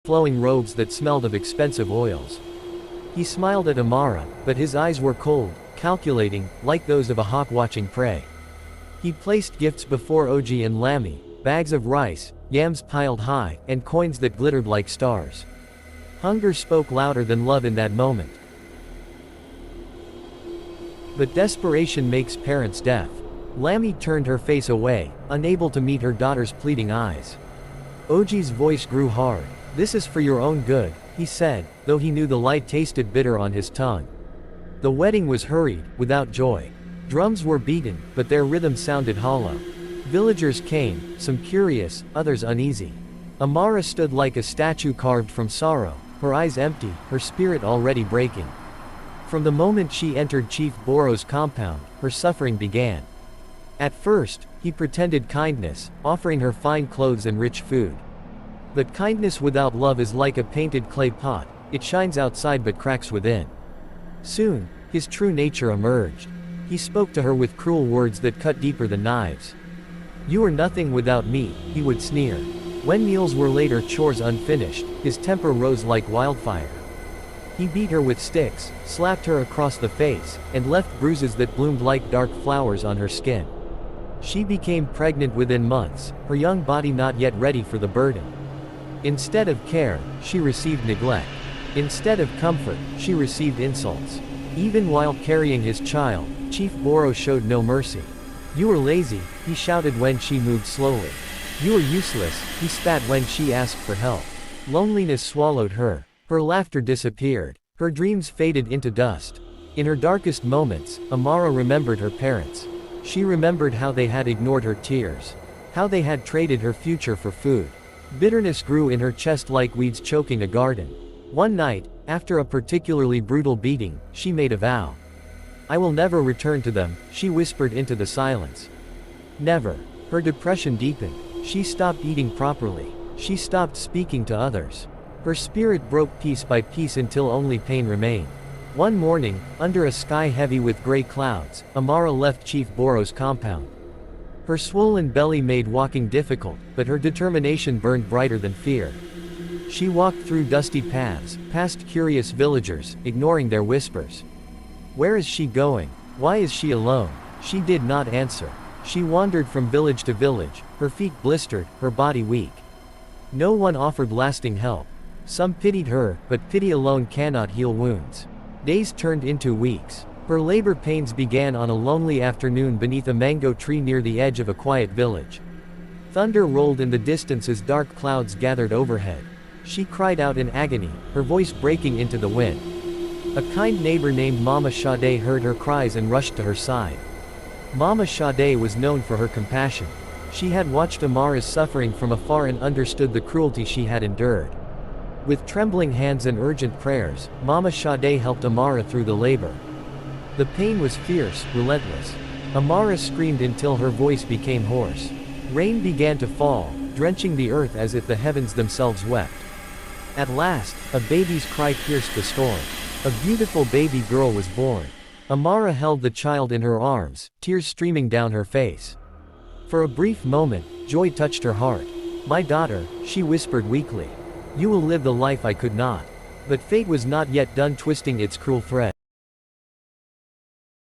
flowing robes that smelled of expensive oils. He smiled at Amara, but his eyes were cold, calculating, like those of a hawk watching prey. He placed gifts before Oji and Lami, bags of rice, yams piled high, and coins that glittered like stars. Hunger spoke louder than love in that moment. But desperation makes parents deaf. Lami turned her face away, unable to meet her daughter's pleading eyes. Oji's voice grew hard. "This is for your own good," he said, though he knew the light tasted bitter on his tongue. The wedding was hurried, without joy. Drums were beaten, but their rhythm sounded hollow. Villagers came, some curious, others uneasy. Amara stood like a statue carved from sorrow, her eyes empty, her spirit already breaking. From the moment she entered Chief Boro's compound, her suffering began. At first, he pretended kindness, offering her fine clothes and rich food. But kindness without love is like a painted clay pot, it shines outside but cracks within. Soon, his true nature emerged. He spoke to her with cruel words that cut deeper than knives. "You are nothing without me," he would sneer. When meals were late or chores unfinished, his temper rose like wildfire. He beat her with sticks, slapped her across the face, and left bruises that bloomed like dark flowers on her skin. She became pregnant within months, her young body not yet ready for the burden. Instead of care, she received neglect. Instead of comfort, she received insults. Even while carrying his child, Chief Boro showed no mercy. "You were lazy," he shouted when she moved slowly. "You were useless," he spat when she asked for help. Loneliness swallowed her. Her laughter disappeared. Her dreams faded into dust. In her darkest moments, Amara remembered her parents. She remembered how they had ignored her tears. How they had traded her future for food. Bitterness grew in her chest like weeds choking a garden. One night, after a particularly brutal beating, she made a vow. "I will never return to them," she whispered into the silence. Never. Her depression deepened. She stopped eating properly. She stopped speaking to others. Her spirit broke piece by piece until only pain remained. One morning, under a sky heavy with gray clouds, Amara left Chief Boro's compound. Her swollen belly made walking difficult, but her determination burned brighter than fear. She walked through dusty paths, past curious villagers, ignoring their whispers. Where is she going? Why is she alone? She did not answer. She wandered from village to village, her feet blistered, her body weak. No one offered lasting help. Some pitied her, but pity alone cannot heal wounds. Days turned into weeks. Her labor pains began on a lonely afternoon beneath a mango tree near the edge of a quiet village. Thunder rolled in the distance as dark clouds gathered overhead. She cried out in agony, her voice breaking into the wind. A kind neighbor named Mama Sade heard her cries and rushed to her side. Mama Sade was known for her compassion. She had watched Amara's suffering from afar and understood the cruelty she had endured. With trembling hands and urgent prayers, Mama Sade helped Amara through the labor. The pain was fierce, relentless. Amara screamed until her voice became hoarse. Rain began to fall, drenching the earth as if the heavens themselves wept. At last, a baby's cry pierced the storm. A beautiful baby girl was born. Amara held the child in her arms, tears streaming down her face. For a brief moment, joy touched her heart. "My daughter," she whispered weakly. "You will live the life I could not." But fate was not yet done twisting its cruel thread.